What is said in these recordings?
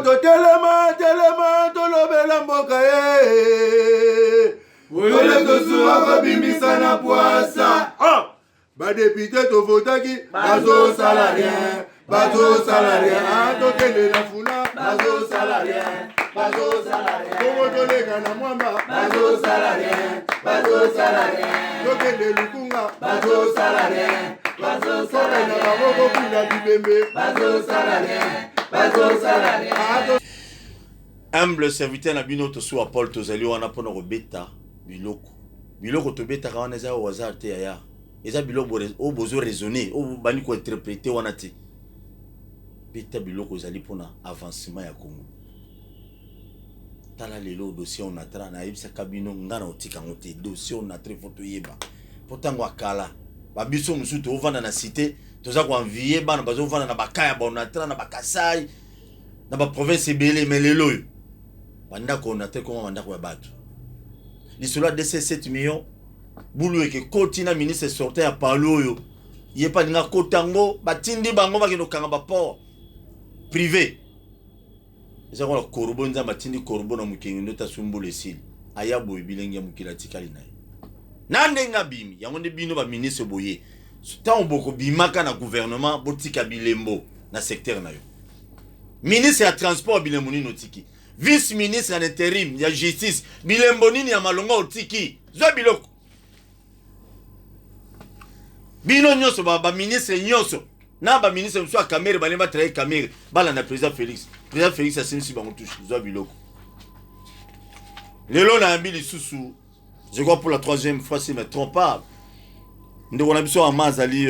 to telema tolobela mboka ye ole tosuwa kobimisa na poasa badepite tovotaki bazosala rien tokende na funa bazosala rien bongo toleka na mwamba bazosala rien tokende lukunga bazosala rien tokende na maboko kuna bibembe bazosala rien. Humble serviteur na bino to so Paul tozali wana pona robeta biloko tobeta wana za au hasard te ya eza biloko o bozo raisonner o bani ko interpréter wana te beta biloko zali pona avancement ya Congo tala lelo dossier on atra na yebisa kabino ngana otika ngote dossier on atra photo yeba potango akala babiso musu to vanda na cité toza ko envier bana bazo vanda na bakaya ba on atra na bakasai na ba province ebele melelo banda ko on atra ko banda ko ya bato lisolo de 7 millions bulu eke koti na ministre sortait ya palo yo yepa ninga kotango batindi bango bakino kanga ba port privé. Eza ko korbo nza matindi korbo na mukengi ndota sumbole sili ayabo bilengi ya mukila tikali naye nande nga bimi yango nde bino ba ministre boye tant boko bimaka na gouvernement botika bilembo na secteur na yo ministre ya transport bilembo nini otiki vice ministre en intérim ya justice bilembo nini ya malonga otiki zo biloko bino nyoso ba ministre nyoso na ba ministre mso kamere balemba traiter kamere bala na président Félix asimisi bango touche zo biloko lelo na ambili susu je crois pour la troisième fois si me trompe pas ndeko na biso amazali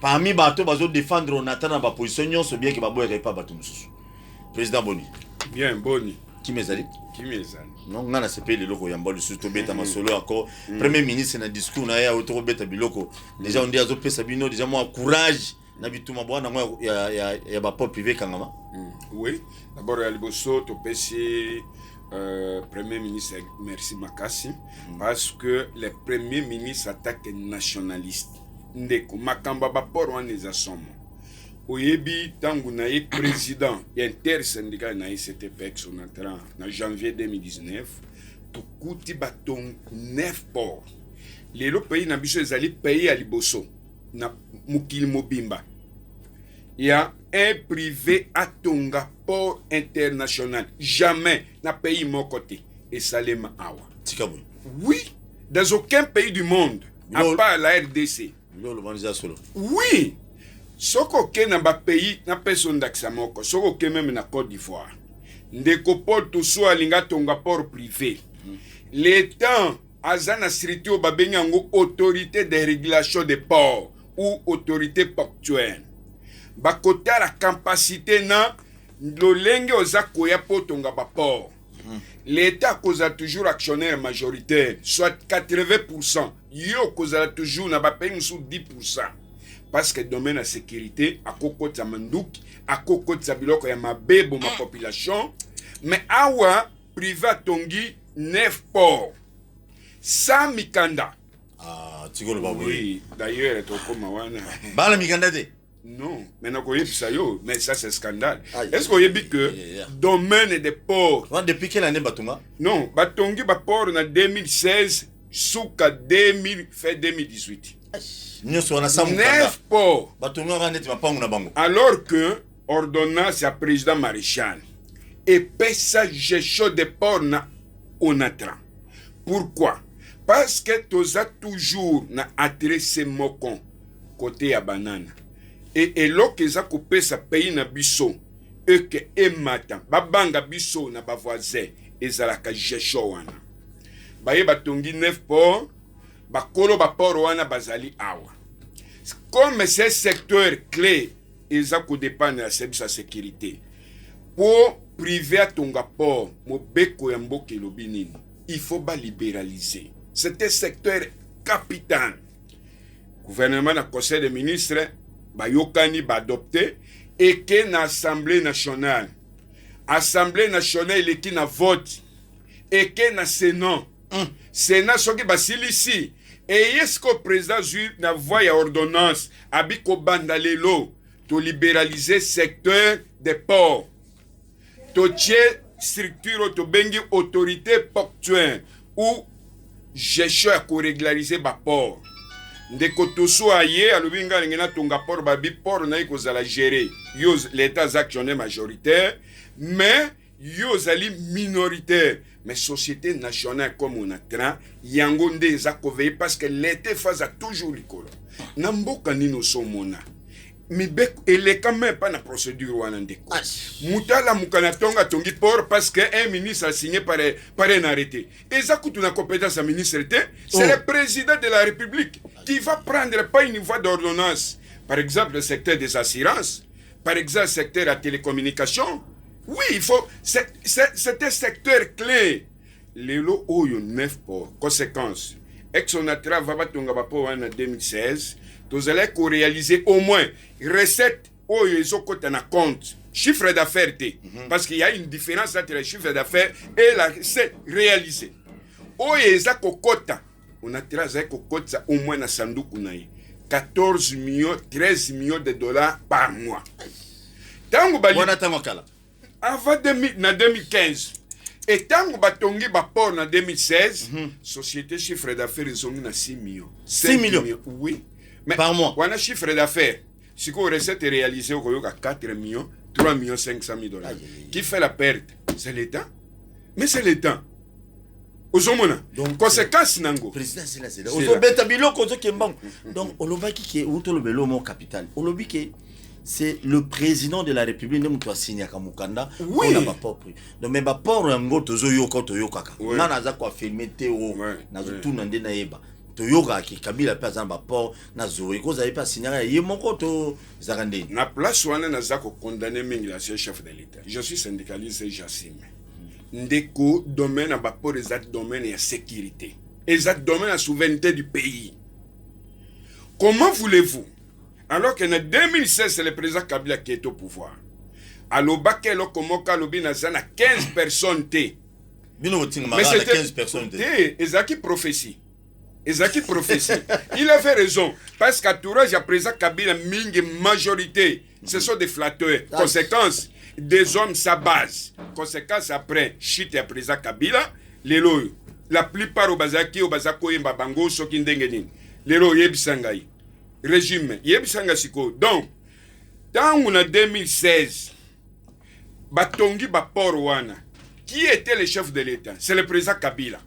parmi bato bazo défendre on attend ba position nyonso bien que baboye pas bato mususu président Boni bien Boni kimezali non ngana sepe leloko ya mbolu surtout beta masolo encore premier ministre na discours na ya autoro beta biloko déjà on dit azo pesa bino déjà moi courage na bituma bwana ngo ya ba port privé kangama. Oui, d'abord ya liboso to pesi premier ministre merci Makassi parce que les premiers ministres attaquent nationalistes ndeko makamba ba port wana eza somo oyebi tangu na ye président intersyndical na ICTPEX on entra en janvier 2019 tukuti baton 9 ports lelo pays na biso ezali pays ya liboso na mukili mobimba ya un privé atonga port international jamais na pays mon côté et salema awa tikabo oui dans aucun pays du monde à part la RDC oui soko ke na ba pays na personne d'accès soko ke même na Côte d'Ivoire ndeko port to so alinga tonga port privé l'état azana structure babenga ngo autorité de régulation des ports ou autorité portuaire bakota la capacité na lolenge ozakoya potonga ba port l'état causa toujours actionnaire majoritaire soit 80% yo causa toujours na ba pays sous 10% parce que domaine la sécurité à kokota manduki à kokota biloko ya mabebo ma population mais awa privé tongi 9 ports sans mikanda tigolo ba oui d'ailleurs to koma wana bala mikanda te non mais na koyebi ça yo mais ça c'est scandale est-ce qu'on yebi que domaine des ports depuis quelle année batonga non batongi ba port na 2016 suka 2000 fait 2018 9 ports alors que ordonnance à président maréchal et pesa gestion des ports na onatra. Pourquoi? Parce que toza toujours na adressé mokon côté ya banana et lokeza ko pesa pays na biso et que emata babanga biso na ba voisin ezalaka gestion wana baye batongi 9 ports bakolo ba port wana bazali awa comme ces secteurs clés ils ont dépendre de la sécurité pour priver à tonga port mobeko ya mboke lobinini il faut pas libéraliser c'est un secteur capital gouvernement na conseil des ministres ba yokani ba adopter et que na assemblée nationale il qui na vote et que na sénat soki basilisi et est-ce que le président Zui n'a voyé ordonnance abiko bandalelo to libéraliser secteur des ports. Totier structure to bengi autorité portuaire ou gestion à régulariser ba port. Ndeko toso aye alobinga ngena tonga port babi port na iko zala gérer. Yo l'état actionnaire majoritaire mais yo zali minoritaire. Mais société nationale comme on a train yango nde eza koveiller parce que l'état faza toujours likolo. Namboka nino somona. Mibek ele quand même pas na procédure wana ndeko. Mutala mukana tonga tongi port parce que un ministre a signé par un arrêté. Eza kutuna compétence à ministre c'est le président de la République qui va prendre pas une voie d'ordonnance. Par exemple le secteur des assurances, par exemple le secteur de la télécommunication. Oui, il faut c'est un secteur clé. Les lots oyo 9 ports. Conséquence, Exonatra va batonga ba port en 2016. Vous allez réaliser au moins recette ou ils ont côté na compte chiffre d'affaires parce qu'il y a une différence entre le chiffre d'affaires et la recette réalisée. O yeza kokota on a tiré kokota au moins na sanduku na 14 millions 13 millions de dollars par mois. Tango bali avant 2015 et tango batongi ba port na 2016 société chiffre d'affaires ils ont na 6 millions. 6 millions oui. Mais par mois. On a chiffre d'affaires. Si vous recette réalisée au 4 millions, 3 millions 500 000 dollars. Qui fait la perte? C'est l'État. Mais c'est l'État. Donc, conséquence nango. Président, c'est là. Donc, on capital. C'est le président de la République qui a signé à Mukanda. Oui. On n'a pas peur. Donc, mais pas peur, on a filmé. On a filmé. Toyoka ki Kabila pa zamba port na zoé ko za pas signer ye moko to zakande na place wana na zako condamner mingi la chef de l'état. Je suis syndicaliste et j'assume. Ndeko domaine à baport des domaine ya sécurité. Exact domaine la souveraineté du pays. Comment voulez-vous alors que en 2016 c'est le président Kabila qui est au pouvoir. Aloba ke lo komoka lobi na zana 15 personnes té. Bino tinga ma 15 personnes té. Ezaki prophétie. Ezaki prophétie. Il avait raison. Parce qu'à Tourage, à présent, Kabila, mingi majorité, ce sont des flatteurs. Conséquence, des hommes s'abasent. Conséquence, après, chute à présent, Kabila, les lois. La plupart au Bazaki, au Bazako, Mbabango, Sokindengenin. Les lois, Yebisangaï. Régime, Yebisanga Siko. Donc, dans on a 2016, Batongi Baporwana, qui était le chef de l'État? C'est le président Kabila.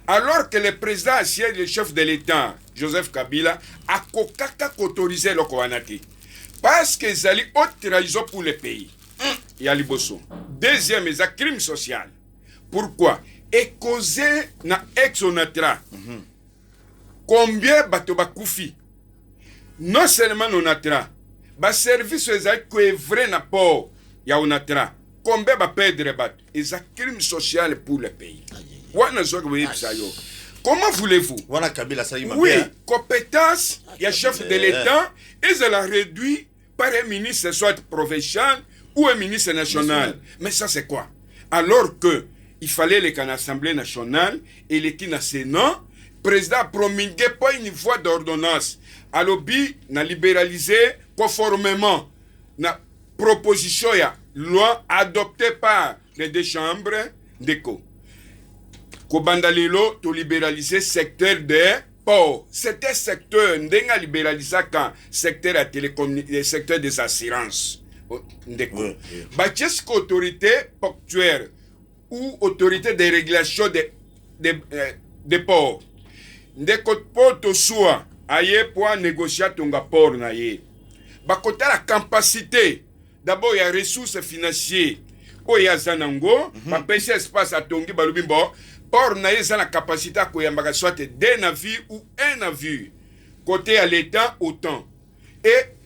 Alors que le président ancien, le chef de l'État, Joseph Kabila, a autorisé le Kowanati. Parce que c'est une haute trahison pour le pays. Il y a Liboso. Deuxième, c'est un crime social. Pourquoi? Et causé na ex-onatra. Combien bato bakoufi? Non seulement onatra, ba service est vrai na port, ya onatra. Combien ba perdre bato? C'est un crime social pour le pays. Comment voulez-vous? Oui, compétence, il y a chef de l'État, et ça l'a réduit par un ministre, soit provincial ou un ministre national. Mais ça, c'est quoi? Alors que il fallait l'Assemblée nationale et l'État Sénat, le président a promulgué pas une voie d'ordonnance. Alors, il a libéralisé conformément la proposition de loi adoptée par les deux chambres d'écho. Kobandalilo to libéraliser secteur des ports. C'était secteur ndenga libéraliser quand secteur à télécommunication, secteur des assurances. Ndeko. Bachesque autorité portuaire ou autorité de régulation des ports. Ndeko porto soit aye pour négocier tonga port na ye. Bakota la capacité. D'abord il y a ressources financières. Oya zanango, ba pêcher espace à tongi balubimbo. Port n'a pas la capacité à koyambaka soit des navires ou un navire. Côté à l'État, autant. Et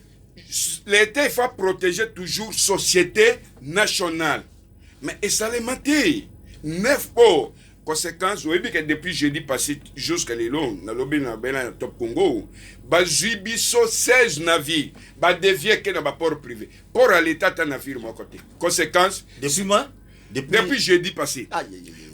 l'État, il faut protéger toujours société nationale. Mais ça les maté. 9 ports. Conséquence, vous voyez que depuis jeudi passé jusqu'à l'Élon, dans le Top Congo, Bazubiso 16 navires, dévier que dans le port privé. Port à l'État, un navire à côté. Conséquence, depuis moi? Depuis jeudi passé.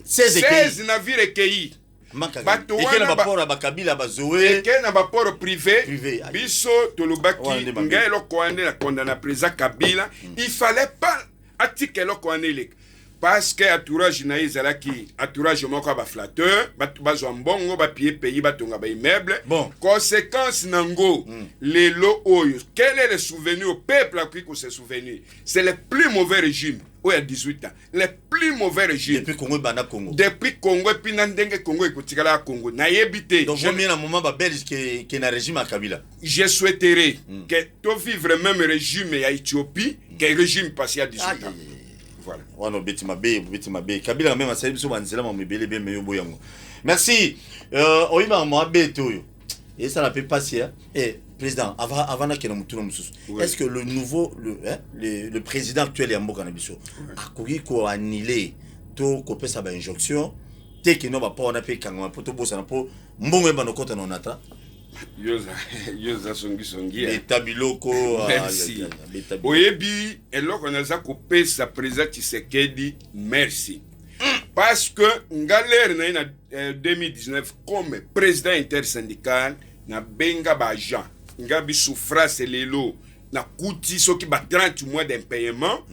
16 navires écueillis. bato wana baporo bakabila bazoe eke na baporo privé Privé. biso tolobaki ngai eloko wana na kondana président Kabila il fallait pas atika eloko wana eleka parce que entourage na ye ezalaki entourage moko ya baflatteur bato bazwa mbongo bapie pays batonga baimmeuble conséquence nango lelo oyo quel est le souvenir au peuple akoki ko se souvenir c'est le plus mauvais régime oyo ya 18 ans le plus mauvais régime depuis Congo banda Congo depuis Congo epi na ndenge Congo ekotikala ya Congo nayebi te donc combien na moment ba belge qui na régime à Kabila je souhaiterais que to vivre même régime ya Éthiopie que régime passé à 18 ans. Voilà. Wana beti mabe Kabila même asali biso banzela mo mebele bien meyo boyango. Merci. Oyima mo abeto yo. Et ça la peut passer eh président avant na kena mutuno mususu. Est-ce que le président actuel ya mboka na biso akoki ko annuler to ko pesa ba injonction te que no ba pa na pe kanga po to bosa na po mbongo e bano kota na onatra. Yoza songi Betabiloko merci oyebi eloko naza kopesa président Tshisekedi merci parce que ngalere na 2019 comme président intersyndical na benga ba agent ngabi souffrance lelo na kuti soki ba 30 mois d'impayement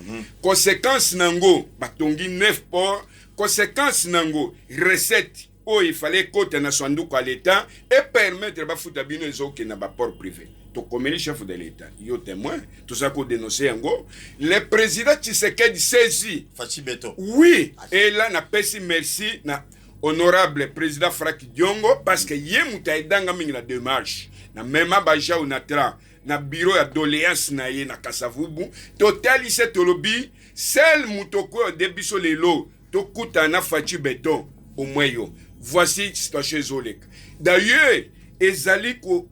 conséquence nango batongi 9 ports conséquence nango recette oh, il fallait côté na sanduku à l'État et permettre ba futa bino ezoke na ba port privé. To comme le chef de l'État, yo témoin, tout ça qu'on dénoncer ngo, le président Tshisekedi saisi. Fachi Beto. Oui, et là na pesi merci na honorable président Franck Diongo parce que yé mutaidanga mingi na démarche. Na même baja onatra na bureau ya doléance na ye na Kasavubu, totalise tolobi, seul mutoko debiso lelo, to kutana Fachi Beto au moyo. Voici situation zolek. D'ailleurs, ezali ko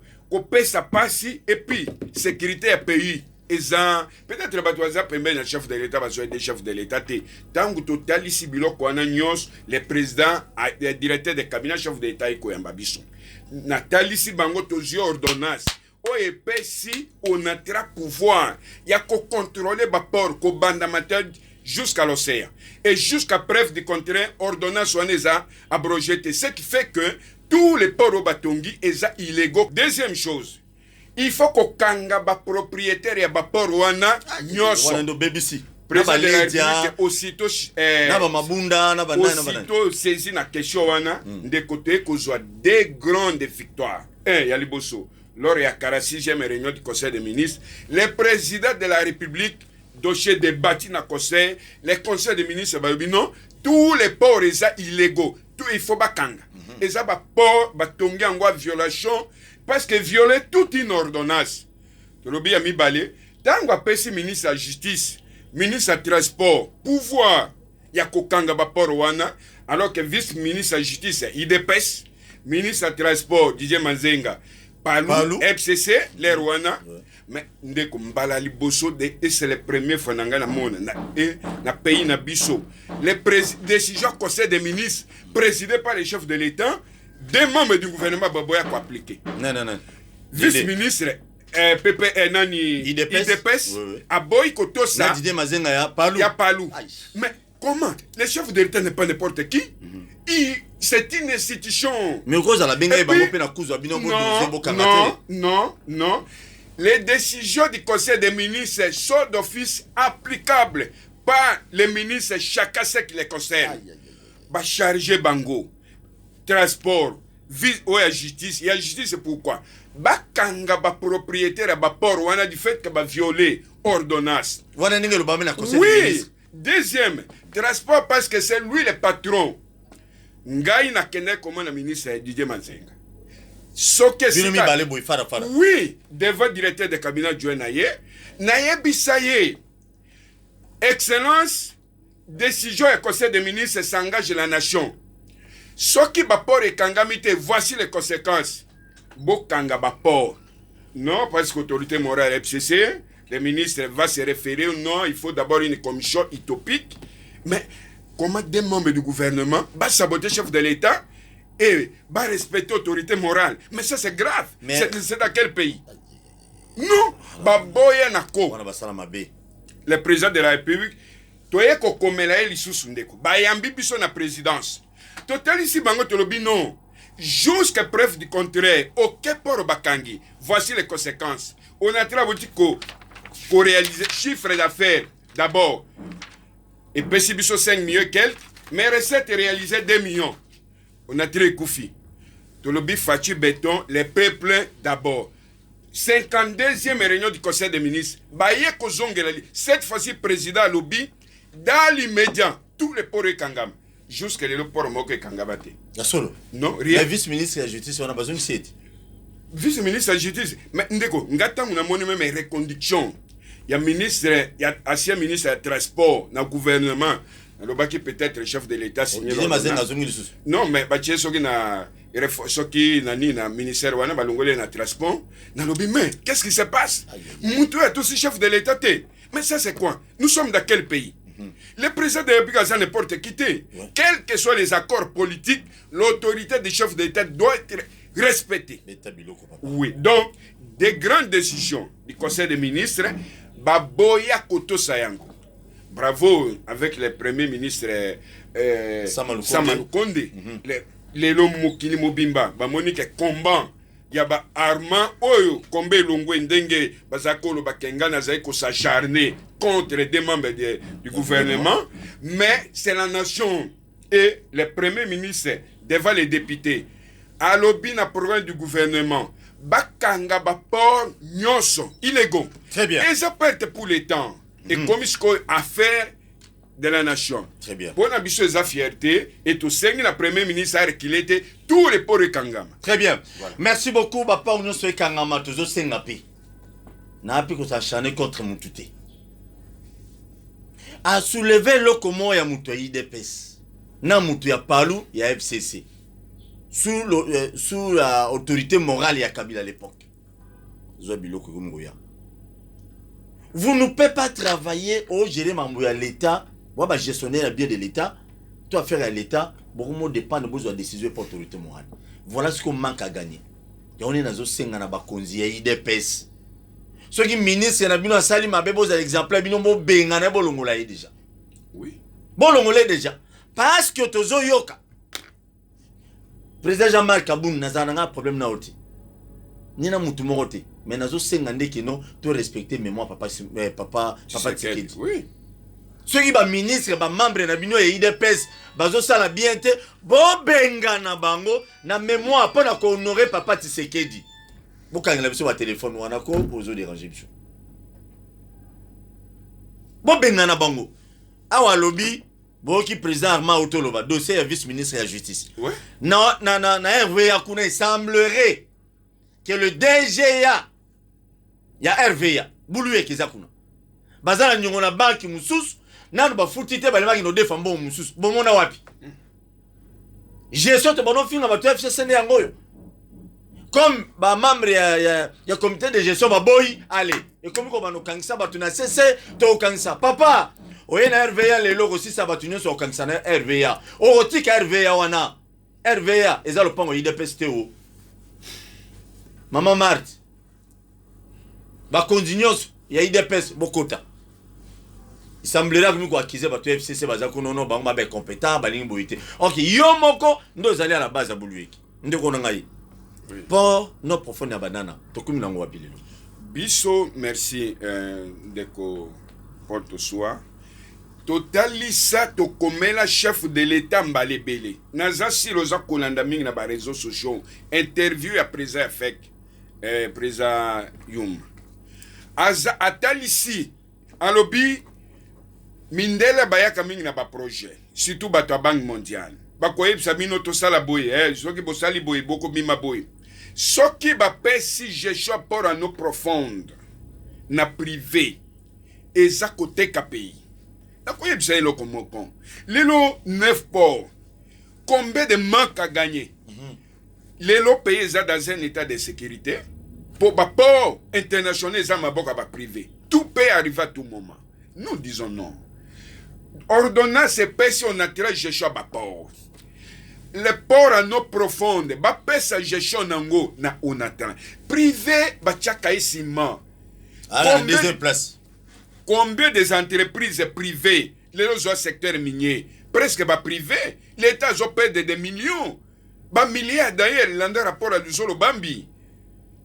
pesa pasi et puis sécurité à pays. Peut-être batwaza pembe na chef de l'État bazoé des chefs de l'État te. Tangu total ici biloko wana nyos les présidents les directeurs de cabinet chef de l'État iko yamba biso. Na talisi bango tozio ordonnance. O epesi on a tra pouvoir ya ko contrôler ba port ko banda matel jusqu'à l'océan. Et jusqu'à preuve du contraire, ordonnance Waneza abrogé. Ce qui fait que tous les ports au Batongi sont illégaux. Deuxième chose, il faut que kanga ba propriétaire ya ba port wana nyoso. Wana ndo BBC. Président de la République aussitôt aussitôt saisi na question wana de côté kozwa des grandes victoires. Ya liboso. Lors ya 46e réunion du Conseil des ministres, le président de la République dossier débattu dans le conseil, les conseils des ministres, non, tous les ports sont illégaux. Tout il faut bakanga. Et ça, port, batongi en violation, parce que violer toute une ordonnance. Tu l'as bien mis balé. Tant que pesi ministre de la justice, ministre de transport, pouvoir, il y a kokanga port wana, alors que vice-ministre de la justice, il dépêche, ministre de transport, Didier Manzenga, Palou, FCC, les Rwanda. Mais ndeko mbala liboso de et c'est le premier fois nanga na mona na pays na biso les décisions conseil des ministres présidées par les chefs de l'État des membres du gouvernement baboya ko appliquer non vice-ministre PP nani IDPS a boy koto ça Didier Mazenga ya Palou mais comment les chefs de l'État n'est pas n'importe qui c'est une institution mais cause à la benga bango pe na kuzo bino go zembo kangate non les décisions du Conseil des ministres sont d'office applicables par les ministres, chacun ce qui les concerne. Bah charger bango, transport, justice. Il y a justice, c'est pourquoi. Bah kanga ba propriétaire ba port wana du fait que ba violer ordonnance. Oui. Deuxième, transport parce que c'est lui le patron. Ngai na kene comme le ministre Didier Manzenga. Oui, devant directeur de cabinet Joe Naye Bisaye. Excellence, décision et conseil des ministres s'engage la nation. Soki bapor et kangamite, voici les conséquences. Bokanga bapor. Non, parce que l'autorité morale FCC, le ministre va se référer ou non, il faut d'abord une commission utopique. Mais comment des membres du gouvernement va saboter le chef de l'État et va respecter l'autorité morale? Mais ça c'est grave. C'est dans quel pays? Non, baboya nako. Le président de la République, toye ko komela lisusu ndeko. Bayambi biso na présidence. Total ici, bango tolobi non. Jusqu'à preuve du contraire, ok pour Bakangi. Voici les conséquences. On a travaillé pour réaliser chiffre d'affaires d'abord. Et Pessibiso 5 millions quelques, mais recettes réalisées 2 millions. On a tiré Koufi. Tolobi Fati Béton, les peuples d'abord. 52e réunion du Conseil des ministres. Baye Kozongelali. Cette fois-ci, président Lobi, dans l'immédiat, tous les ports Kangam. Jusqu'à le port Moko Kangabate. Solo. Non, rien. Le vice-ministre de la Justice, on a besoin de cette. Vice-ministre de la Justice, mais ndeko, ngata on a mon même reconduction. Il y a ministre, il y a ancien ministre du transport dans le gouvernement. Le baki peut-être le chef de l'État signé. Non, mais bachie soki na soki nani na ministère wana balongole na transport. Na lobi mais qu'est-ce qui se passe? Moutou est aussi chef de l'État. Mais ça c'est quoi? Nous sommes dans quel pays? Le président de la République a n'importe quitté. Quels que soient les accords politiques, l'autorité du chef de l'État doit être respectée. Oui, donc, des grandes décisions du Conseil des ministres, Baboya Koto Sayango. Bravo avec le premier ministre Samalou Konde. Les Lomokili Mobimba, Monique combat. Il y a Armand Oyo, Kombe Longwe Ndenge, Bazakolo Bakenga Nazaiko s'acharner contre les membres du gouvernement, mais c'est la nation et le premier ministre devant les députés. À l'objet du programme du gouvernement, Bakanga Bapor Nyoso, illégaux. Très bien. Et ça peut être pour les temps. Et comme ce qu'on a fait de la nation. Très bien. Pour la fierté, et tout ça, le premier ministre a qu'il était tous les ports de Kangama. Très bien. Voilà. Merci beaucoup, papa. On se fait Kangama, tous les Sengapi. N'a pas que ça chané contre Moutouté. A soulever le comment ya Moutoua IDPS. Na Moutouya Palou, il y a FCC. Sous l'autorité morale, il y a Kabila à l'époque. Vous ne pouvez pas travailler au gérer l'État. Moi, je gestionnaire le bien de l'État. Toi, faire à l'État, beaucoup dépend de vos décisions pour l'autorité morale. Voilà ce qu'on manque à gagner. Et on est dans un senga na bakonzi ya IDPS. Ceux qui ministres na bino sali mabe boza l'exemple bino mo benga na bolongola déjà. Oui. Bolongola déjà. Parce que tozo yoka. Président Jean-Marc Kaboun nazana nga problème na oti. Ni na mutu moko mais nazo senga ndeki no to respecter mémoire papa Tshisekedi. Oui. Ceux qui ba ministre ba membre na bino et IDPS bazo sala bien te bo benga na bango na mémoire pour na ko honorer papa Tshisekedi. Bokanga na biso ba téléphone wana ko ozo déranger biso. Bo benga na bango. Awa lobby bo ki président Armand Otoloba dossier vice-ministre de la justice. Ouais. Na RVA kuna il semblerait que le DGA ya RVA buluye kizakuna. Bazala nyongo na banki mususu nanu ba futite balema kino defambo mususu. Bomona wapi? Gestion te bono finga ba FCC yangoyo. Comme ba membre ya comité de gestion ba boy allez. Et comme ko bano kangisa ba tuna CC to kangisa. Papa, oye na RVA lelo aussi ça ba tunyo so kangisa na RVA. O tika RVA wana. RVA ezalo pango IDPS TO. Maman Marthe. Ba kondignos ya IDPS bokota. Il semblerait que nous quoi acquiser ba FCC baza ko nono bango ba compétent ba lingi boité. OK, yo moko ndo zali à la base ya buluiki. Ndeko na ngai. Pour nos profonds ya banana, to kumi nango wapilelo. Biso merci ndeko porte soi. Totalisa to komela chef de l'État mbalebele. Naza siloza kolanda mingi na ba réseaux sociaux. Interview ya président avec président Yum. Aza atalisi alobi mindele bayaka mingi na ba projet. Surtout bato ya Banque mondiale. Bakoyebisa bino to sala boye, soki bosali boye boko bima boye. Soki ba pesi gestion pour nos profonde na privé eza côté KPI. Nakoyebisa elo komoko. Lelo 9 ports. Combien de manque à gagner? Lelo pays eza dans un état de sécurité. Pour ba port international eza maboka ba privé. Tout peut arriver à tout moment. Nous disons non. Ordonnance et si on a tiré gestion ba port. Le port à nos profondes, ba pesa gestion nango na onatan. Privé ba tchaka isima. À la deuxième place. Combien des entreprises privées, les autres secteurs miniers, presque privé. L'État a perdu des millions. Milliards d'ailleurs, l'anda rapport à l'Uzolo Bambi.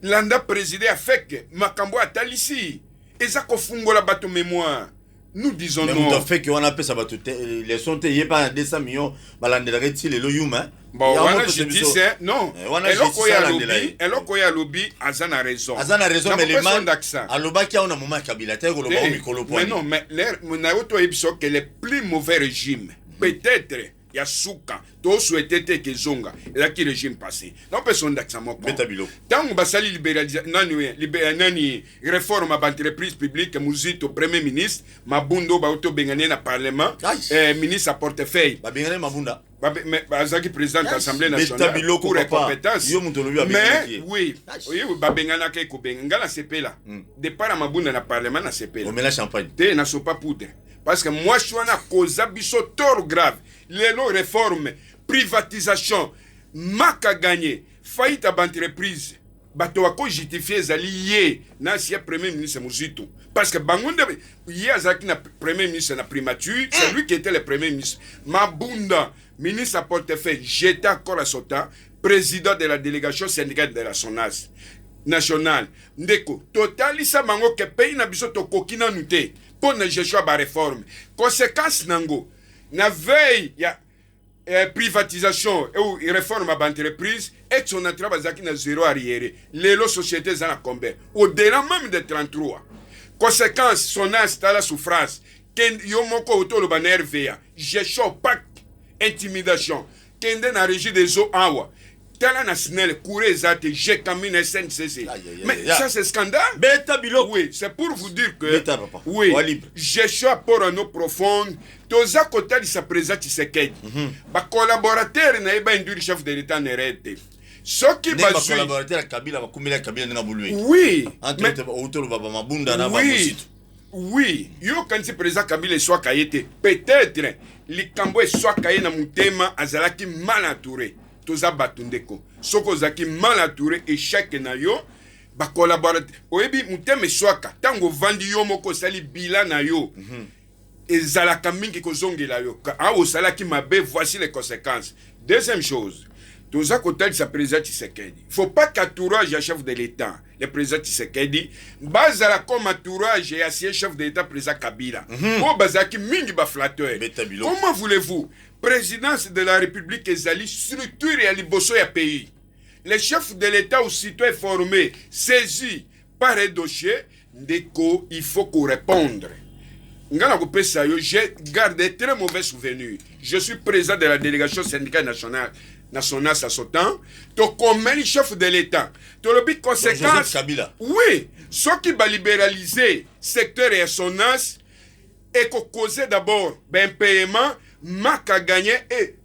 L'anda présidé à FEC, Makambo à Talissi. Et ça qu'on la bateau mémoire. Nous disons non. Mais on fait qu'on appelle ça bateau. Les sont payés par 200 millions. Balande les loyums. Bon, voilà, je dis ça. Non. Elle a lobby, Azan a raison. Azan a raison, mais les man, à l'Obaki, on a un moment Kabila. Mais non, mais que les plus mauvais régimes, peut-être, il y a Souka, tout souhaité que Zonga, et là qui régime passé. Non, personne d'accent. Tant que Bassali libéralisation, réforme à l'entreprise publique, Mouzito, Premier ministre, Mabundo, Baoto Bengane, na Parlement, ministre à portefeuille. Bengane Mabunda. Mais Azaki président de l'Assemblée nationale pour les compétences. Mais oui, Bengana Keko Bengana CP là. Départ à Mabunda na Parlement na CP là. On met la champagne. T'es na sopa poudre. Parce que moi je suis en cause abisso tort grave. Les réformes, privatisation, maka gagné, faillite à l'entreprise. Bato ako justifié zalié na si premier ministre Mouzito. Parce que Bangonde Yazaki na premier ministre na primature, c'est lui qui était le premier ministre. Mabunda, ministre à portefeuille, j'étais encore à Sota, président de la délégation syndicale de la SONAS nationale. Ndeko, totalisa mango ke pays na biso to kokina nute pour na gestion ba réforme. Conséquence nango na veille ya privatisation et réforme à l'entreprise et son entrée bazaki na zéro arrière. Les sociétés en a combien? Au-delà même de 33. Conséquence, son installe la souffrance. Ken yomoko auto le banner RVA. Gestion pacte, intimidation. Kende na régie des eaux awa. Tala national couré zate j'ai camine SNCC. Mais ça c'est scandale. Beta bilo. Oui, c'est pour vous dire que Beta papa. oui, gestion pour un eau profonde. Toza kota di sa présent Tshisekedi. Ba collaborateur na eba induri chef de l'état nerete. Ce qui va collaborateur Kabila ba kumela Kabila nga bulwe. Oui. Entre autour baba mabunda na ba musito. Oui, yo quand c'est présent Kabila soit kayete. Peut-être likambo soit kaye na mutema azalaki mal entouré. Toza batundeko. Soko zaki mal entouré échec na yo. Ba collaborateur. Oyebi mutema swaka tango vandi yo moko sali bila na yo. Ezalaka mingi kozongela yo. A osalaki mabe, voici les conséquences. Deuxième chose, toza kotal sa président Tshisekedi. Faut pas qu'entourage à chef de l'État, le président Tshisekedi, bazala comme entourage et ancien chef de l'État président Kabila. Oh bazaki mingi ba flatteur. Comment voulez-vous présidence de la République ezali structure et liboso ya pays. Les chefs de l'État aussitôt informés, saisis par un dossier, ndeko, il faut qu'on réponde. Je garde de très mauvais souvenirs. Je suis président de la délégation syndicale nationale à Sotan. Tu combien le chef de l'État? Tu as le conséquence. Oui, ce qui va libéraliser le secteur et SONAS et causer d'abord un paiement, marque à gagner et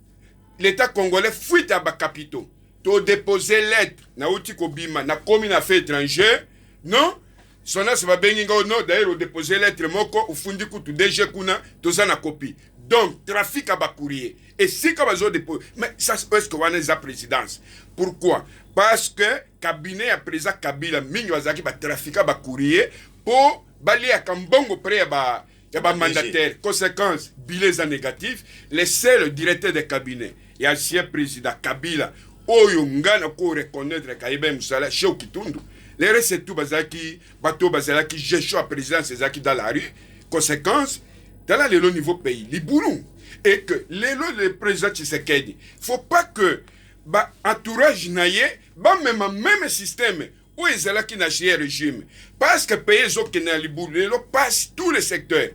l'État congolais fuit à bas capitaux. Tu as déposé lettre na Utikobima, na commune affaires étrangères, non? Sonas va benginga no d'ailleurs au déposer lettre moko au fundi kutu DG kuna toza na copie. Donc trafic à bas courrier. Et si ka bazo déposer mais ça c'est parce que on est la présidence. Pourquoi? Parce que cabinet à président Kabila mingi wazaki ba trafic à bas courrier pour bali ya kambongo près ba mandataire. Conséquence, bilets négatifs, les seuls directeurs de cabinet et ancien président Kabila oyo ngana ko reconnaître Kaiba Moussala chez Kitundu. Les restes c'est tout bazaki bateau bazalaki gestion à présidence ezaki dans la rue. Conséquence, dans le niveau pays, les boulons et que le président Tshisekedi, faut pas que ba entourage naie ba même système où ezalaki na chez régime parce que pays zo qui na liboulelo passe tous les secteurs.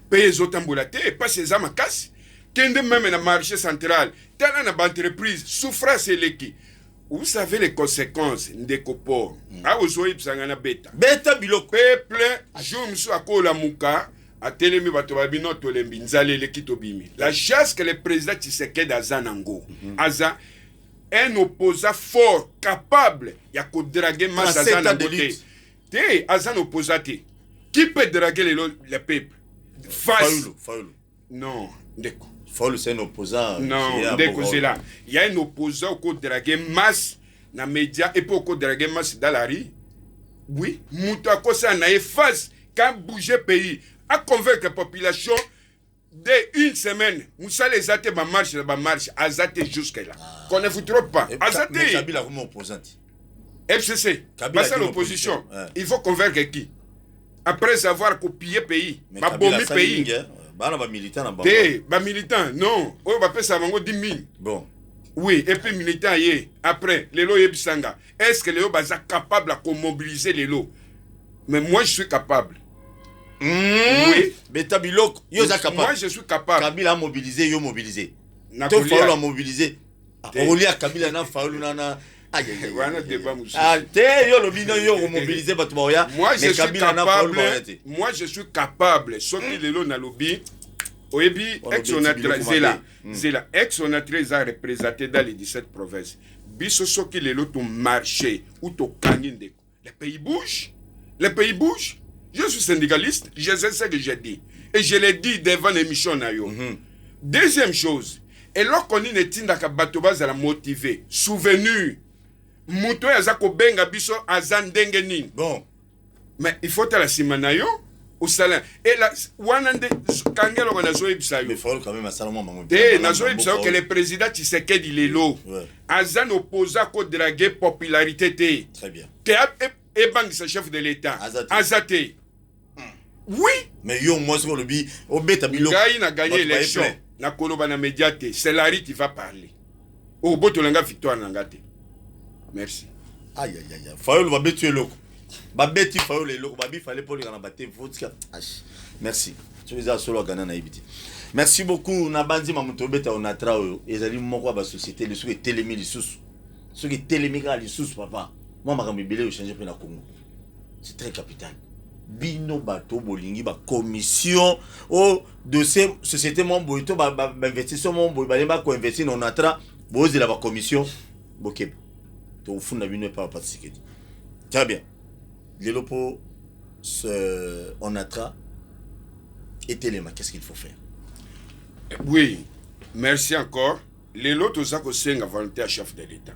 Pays zo tambulaté passe les amakas kende même na marché central, tala na entreprise souffrance eleki. Vous savez les conséquences des copors. Ah, vous voyez, psangana beta. Beta bilo. Peuple, jour à kola muka, a telemi batobabino tolembi, nzale le kitobimi. La chasse que le président Tshisekedi a zanango. Aza, un opposant fort, capable, ya ko draguer masse à zanangote. Te, azan opposant. Qui peut draguer le peuple? Fayoulou. Non, ndeko. Fayoulou, c'est un opposant. Non, c'est là. Il y a un opposant qui a dragué masse dans les médias et pour draguer masse dans la rue. Oui, Moutako ça n'a face quand bouger pays, à convaincre la population dès une semaine Moussa les a été ba marche azate jusque là qu'on ne vous trompe pas azate Kabila comme opposante FCC passer l'opposition il faut convaincre qui après avoir copié pays ba bombi pays bana ba militant ba ba militant non o ba pesa bango 10 000 bon oui et puis militant yé après les lots yebisanga est-ce que les lots baza capable à mobiliser les lots mais moi je suis capable. Oui. Mais Tabilok, moi je suis capable. Kabila a mobilisé, yo mobilisé. Toi Faoul a mobilisé. On lit à Kabila na Faoul na. Aïe aïe aïe. Ah t'es yo le bino yo mobilisé batuboya. Moi je suis capable. Moi je suis capable. Soki lelo na lobby. Oyebi ex-onatrice Zela ex-onatrice a représenté dans les 17 provinces. Biso soki lelo ton marché ou ton kanginde. Les pays bougent. Les pays bougent. Je suis syndicaliste, je sais ce que j'ai dit. Et je l'ai dit devant l'émission. Deuxième chose, et lorsqu'on est tinda ka batoba za la motiver, souvenu, muto ya zako benga biso azandenge nini. Bon. Mais il faut la simanayo au salaire. Et la wanande kangelo ko nazo ibisayo. Mais faut quand même asalamu mango. Nazo ibisayo que le président Tshisekedi lelo. Azan opposa ko draguer popularité té. Très bien. Et banque sa chef de l'État. Azate. Oui. Mais yo moi sur le bi au beta bilo. Gaï n'a gagné l'élection. Na koloba na médiaté. C'est Larry qui va parler. Au bout de la victoire n'angate. Merci. Aïe aïe aïe. Fayoul va tuer l'eau. Ba beti Fayoul et l'eau. Babi fallait pour lui en battre. Merci. Tu les as solo gagné na ibiti. Merci beaucoup. Na bandi mamuto beta on atra ezali moko ba société le soki télémi lisusu. Soki télémi ka lisusu papa. Moi makambi belé au changer pour na Congo. C'est très capital. Bino bato bolingi ba commission au dossier société mon boito ba investissement mon boy ba ko investir on atra bozi la ba commission bokeb to funda bino pas participer. Très bien. Les lopos on atra et téléma qu'est-ce qu'il faut faire? Oui, merci encore. Les lots ça ko senga volontaire chef de l'État.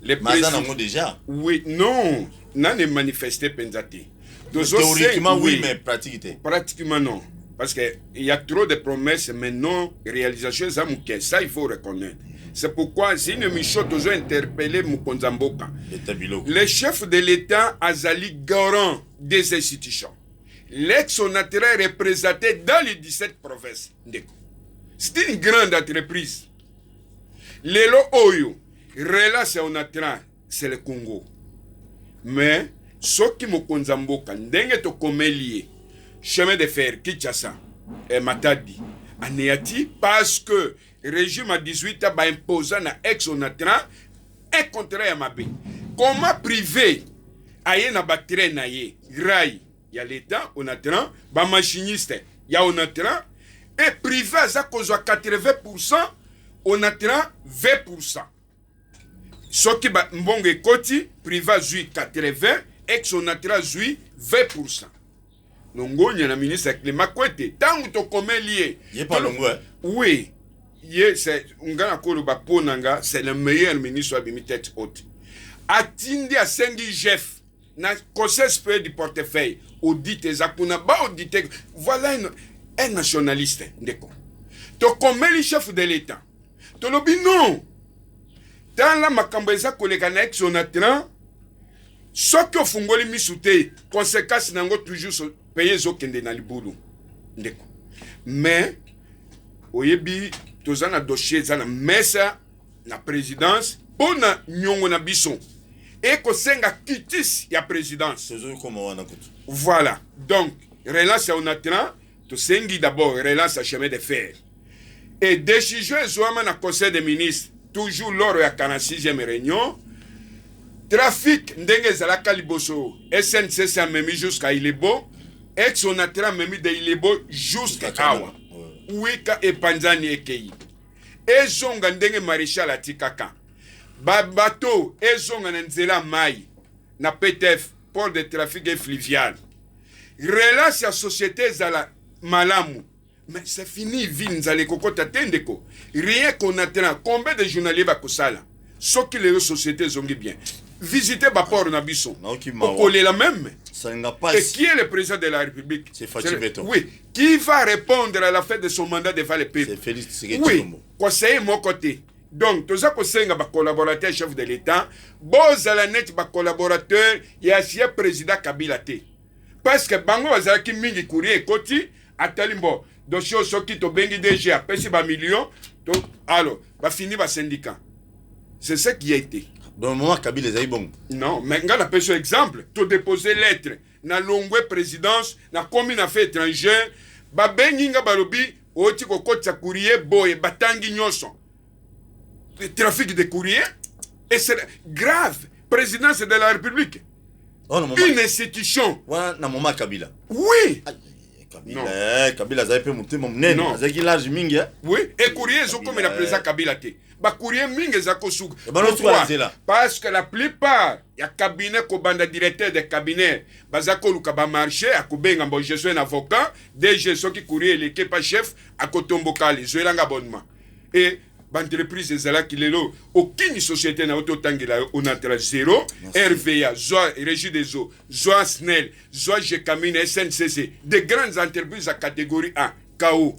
Les présidents déjà. Oui, non, n'a ne manifesté penzati. Théoriquement, oui, mais pratiquement non. Parce qu'il y a trop de promesses, mais non réalisation. Ça, il faut reconnaître. C'est pourquoi, si une mission toujours interpellé Mukonzamboka, le chef de l'État Azali garant des institutions. L'ex-onateur représenté dans les 17 provinces. C'est une grande entreprise. Lelo Oyo, Rela c'est onateur, c'est le Congo. Mais soki mokonza mboka ndenge to komelie chemin de fer Kinshasa et Matadi anéati parce que régime à 18 a imposé na ex-onatra un contrat ya mabe. Comment privé aye na battre na ye rai ya l'état onatra ba machiniste ya onatra et privé za kozwa 80% onatra 20%. Soki ba mbonge koti privé zui 80 ex-onatra zui 20%. Longonya na ministre Clément Kwete tangu to komelie. Yé pas longo. Oui. Yé c'est ngana kolo ba ponanga, c'est le meilleur ministre à bimi tête haute. Atindi a sengi chef na conseil supérieur du portefeuille audit ezakuna ba auditer. Voilà un nationaliste ndeko. To komeli chef de l'État. To lobi non. Dans la makambo eza koleka na ex-onatra soki ofungoli misute conséquence nango toujours payer zokende na libulu ndeko. Mais oyebi tozana dossier za na mesa na présidence pona nyongo na bison et ko senga kitis ya présidence. Voilà. Donc relance on attend to sengi d'abord relance à chemin de fer. Et décision ezwama na conseil des ministres toujours lors ya 46e réunion. Trafic ndenge zalaka liboso SNCC a memi jusqu'à Ilebo, ex-onatra memi de Ilebo jusqu'à Kawa. Wika e Panzani ekei. Ezonga ndenge maréchal atikaka. Ba bateau ezonga na nzela mai na PTF port de trafic et fluvial. Relance ya société zala malamu. Mais c'est fini vin zale kokota tendeko. Rien qu'on attend combien de journaliers va kosala. Sauf que les sociétés ont bien. visiter Bapor Nabiso. Naoki Pour Mawa. coller la même. Ça n'a pas. Et qui est le président de la République? C'est Fatih Beton. Oui. Qui va répondre à la fin de son mandat devant le peuple? C'est Félix Tshisekedi Oui. Tshilombo. Conseiller mon côté. Donc, tous ça kosenga ba collaborateur chef de l'État, bozala net ba collaborateur ya sia président Kabila te. Parce que bango bazala ki mingi courrier ekoti atalimbo dossier soki to bengi DG a pesi ba million to alors ba fini ba syndicat. C'est ce qui a été. Dans le moment Kabila ezali bon. Non, mais nga na peso exemple, to déposer lettre na longwe présidence na commune affaires étrangères, ba bengi nga balobi oti ko kotsa courrier boye batangi nyoso. Trafic de courrier, et c'est grave. Présidence de la République. Oh, non, une institution. Voilà, na moment Kabila. Oui. Kabila, Kabila a fait monter mon nez. Non. C'est qu'il large mingi. Oui, et courrier, ils ont comme la président Kabila. Bah, courrier, mingi, zako souk. Pourquoi? Parce que la plupart, il y a cabinet, kobanda directeur de cabinet, bazako lukaba marché, à kobenga, bon, je suis un avocat, DG, ceux qui courrier, l'équipe chef, à kotombokali, je suis un abonnement. Et, l'entreprise ezala kilelo aucune société na ototangela onatra zéro RVA Zoa Régie des eaux Zoa SNEL Zoa Gécamine SNCC des grandes entreprises à catégorie A KO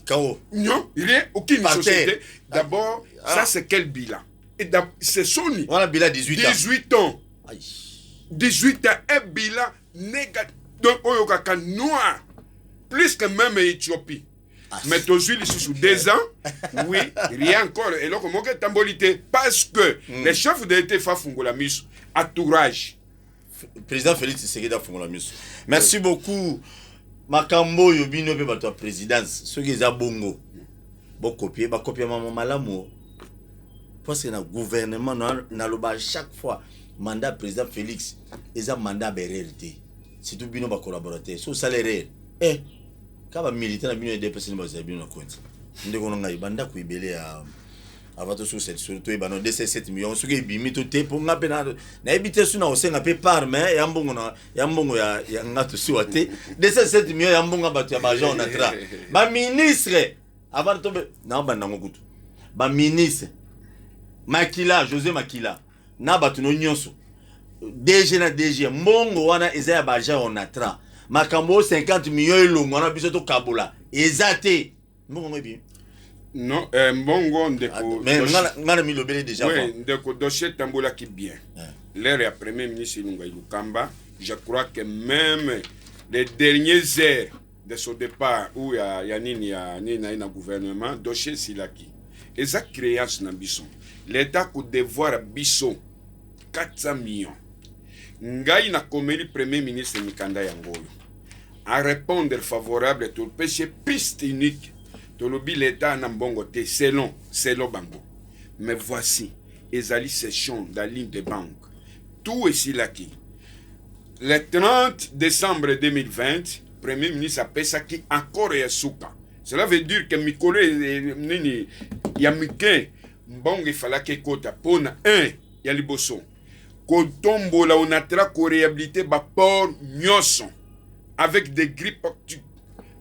non il y a aucune société d'abord ça c'est quel bilan et c'est Sony voilà bilan 18 ans 18 ans un bilan négatif donc oyokaka noir plus que même Éthiopie. Mais tous les sous 2 ans, oui, rien encore. Et là, comment que tambolité? Parce que les chefs de l'État font la mise à tourage. Président Félix Tshisekedi a fait la mise. Merci beaucoup. Makambo yobino pe bato présidence. Ceux qui ont bongo, bon copier maman malamu. Parce que le gouvernement n'a pas chaque fois mandat président Félix, ils ont mandat réalité. C'est tout bino ba collaborateur. Sous salaire. Quand les militaires ont été dépassés, ils ont été compte. Nous avons banda kuibele à avato sur cette surtout ils ont 7 millions. Ce qui est bimi tout est pour ngape na habité sur na osenga pe par mais yambongo ya ngatu suate 7 millions yambonga batu ya bajon na tra. Ba ministre avant de tomber na banda ngokutu. Ba ministre Makila José Makila na batu no nyonso. DG na DG mbongo wana ezaya bajon na tra. Makambo 50 millions longo na biso to kabola ezate mbongo ngebi non mbongo ndeko mais ngana mi lobele déjà oui ndeko dossier tambola qui bien l'air ya premier ministre Ilunga Ilukamba je crois que même les dernières heures de son départ où ya nini na gouvernement dossier silaki eza créance na biso l'état ko devoir biso 400 millions ngai na komeli premier ministre Mikanda Yangoyo à répondre favorable tout péché piste unique tout le l'État na mbongo te selon bango mais voici ezali session dans ligne de banque tout est là qui le 30 décembre 2020 premier ministre a pesa qui encore ya suka cela veut dire que mikolo nini ya mike mbongo il fallait que kota pona ya liboso kotombola onatra ko réhabiliter ba port nyonso avec des grippes.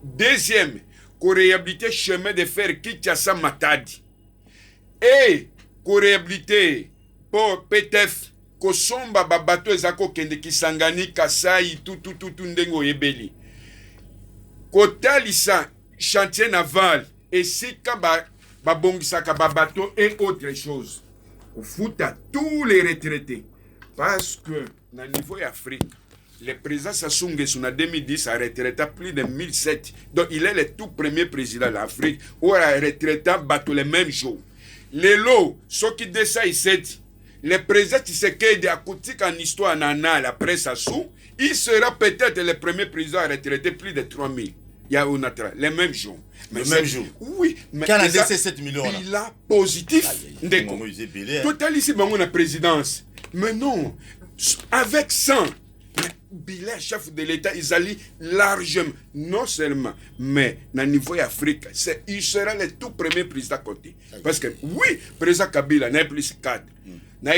Deuxième, qu'on réhabilite chemin de fer Kinshasa Matadi. Et qu'on réhabilite pour PTF, qu'on somba babato ezako kende Kisangani, Kasai, tout ndengo yebeli. Kotalisa chantier naval et si babongisaka babato et autre chose. On fout à tous les retraités. Parce que, dans le niveau Afrique, le président Sassou Nguesso en 2010 a retraité plus de 1007. Donc il est le tout premier président de l'Afrique où il a retraité bateau le même jour. Les lots, ceux qui décident, le président Tshisekedi a coûté en histoire nanale après Sassou, il sera peut-être le premier président à retraiter plus de 3000. Il y a un autre, le même jour. Le même jour. Oui, mais quand il a 7 millions. Il a positif. Total ici, on a la présidence. Mais non, avec 100. Bilan chef de l'État, ils allaient largement, non seulement, mais dans le niveau Afrique, il sera le tout premier président côté. Parce que oui, président Kabila n'a plus 4. Na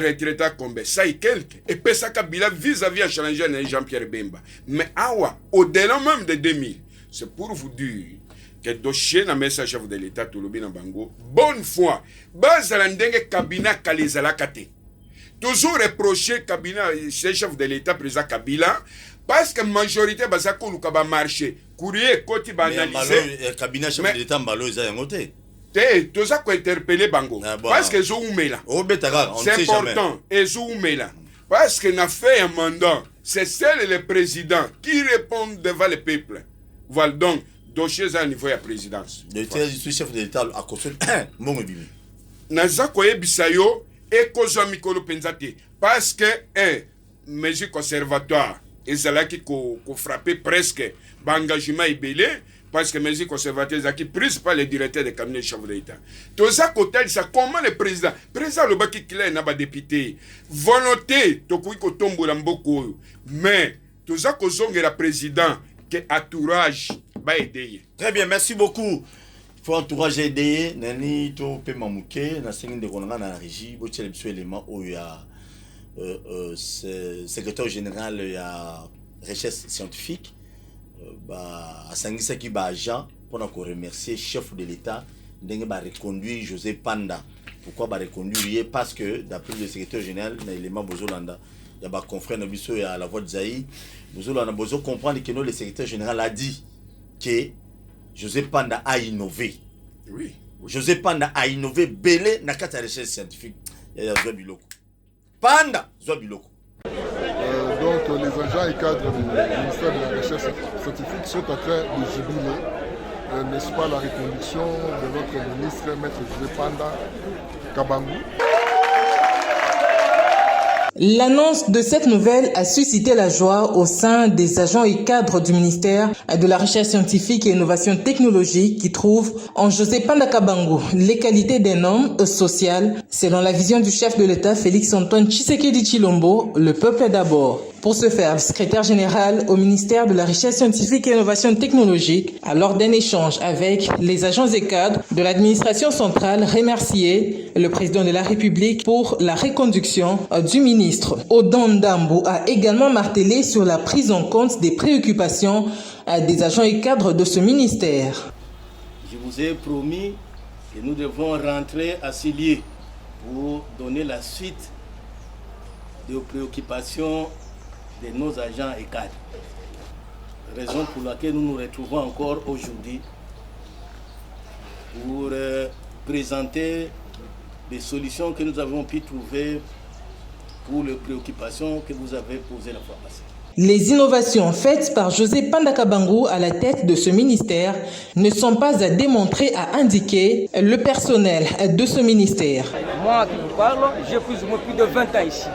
retraité combien ça y quelque. Et puis ça Kabila vis-à-vis à challenger Jean-Pierre Bemba. Mais awa, au-delà même de 2000, c'est pour vous dire que dossier na message chef de l'État tout le bien bango bonne foi. Bas la ndenge cabinet kalizala kate. toujours reproché Kabila, chef de l'État, président Kabila, parce que la majorité va marcher. Courrier, côté va analyser. Le cabinet chef de l'État, Mbalo, ils ont noté. Tout ça qu'on interpellé Bango. Parce que là. C'est important. Là. Parce qu'on a fait un mandat. C'est seul le président qui répond devant le peuple. Voilà donc, dossier à niveau de la présidence. Le chef de l'État a construit mon bébé. Naza koye bisayo et kozo mikolo penzate. Parce que mesure conservatoire, ezalaki ko frapper presque l'engagement ibélé. Parce que mesure conservateur qui prise par le directeur de cabinet chef de l'État. Tout ça, comment le président le baki clair n'a pas député. Volonté, tokui ko tombo la mboko. Mais, tout ça, ko zonge la président, que entourage, va aider. Très bien, merci beaucoup. Il faut entourage aider. Nani, to pe mamouke, na sengin de konanga na régie, boche le psou élément où il y a secrétaire général, il y a recherche scientifique. À Sangisaki agent pour nous remercier chef de l'État de reconduire José Panda. Pourquoi reconduire? Parce que d'après le secrétaire général dans l'élément Bozolanda, il y a un confrère Nabiso et à la voix de Zaï, Bozolanda Bozo comprendre que le secrétaire général a dit que José Panda a innové. Oui. José Panda a innové belé na kata recherche scientifique. Il y a Zobiloko. Panda Zobiloko. Donc les agents et cadres du ministère de la Recherche scientifique sont en train de jubiler, n'est-ce pas, la reconduction de notre ministre, Maître José Panda Kabangu. L'annonce de cette nouvelle a suscité la joie au sein des agents et cadres du ministère de la Recherche scientifique et innovation technologique qui trouvent en José Panda Kabangu les qualités d'un homme social, selon la vision du chef de l'État Félix-Antoine Tshisekedi Tshilombo, le peuple d'abord. Pour ce faire, le secrétaire général au ministère de la Recherche scientifique et innovation technologique, à lors d'un échange avec les agents et cadres de l'administration centrale, remercié le président de la République pour la reconduction du ministre. Odon Ndambo a également martelé sur la prise en compte des préoccupations des agents et cadres de ce ministère. Je vous ai promis que nous devons rentrer à ce lieu pour donner la suite aux préoccupations de nos agents et cadres. Raison pour laquelle nous nous retrouvons encore aujourd'hui pour présenter des solutions que nous avons pu trouver pour les préoccupations que vous avez posées la fois passée. Les innovations faites par José Panda Kabangu à la tête de ce ministère ne sont pas à démontrer, à indiquer le personnel de ce ministère. Moi qui vous parle, j'ai plus de 20 ans ici.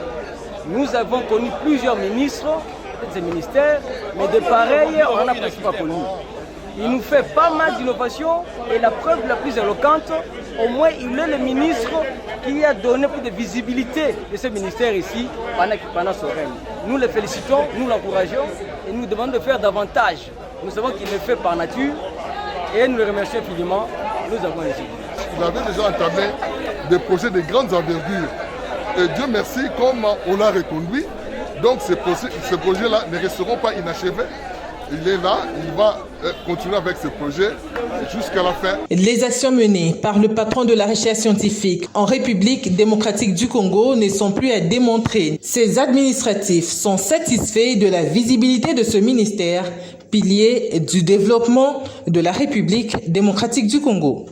Nous avons connu plusieurs ministres de ces ministères, mais de pareils, on n'a presque pas connu. Il nous fait pas mal d'innovations et la preuve la plus éloquente, au moins il est le ministre qui a donné plus de visibilité de ce ministère ici pendant son règne. Nous le félicitons, nous l'encourageons et nous demandons de faire davantage. Nous savons qu'il le fait par nature et nous le remercions infiniment. Nous avons ici. Vous avez déjà entamé des projets de grandes envergures. Et Dieu merci, comme on l'a reconduit, donc ces projets-là ne resteront pas inachevés. Il est là, il va continuer avec ce projet jusqu'à la fin. Les actions menées par le patron de la recherche scientifique en République démocratique du Congo ne sont plus à démontrer. Ces administratifs sont satisfaits de la visibilité de ce ministère, pilier du développement de la République démocratique du Congo.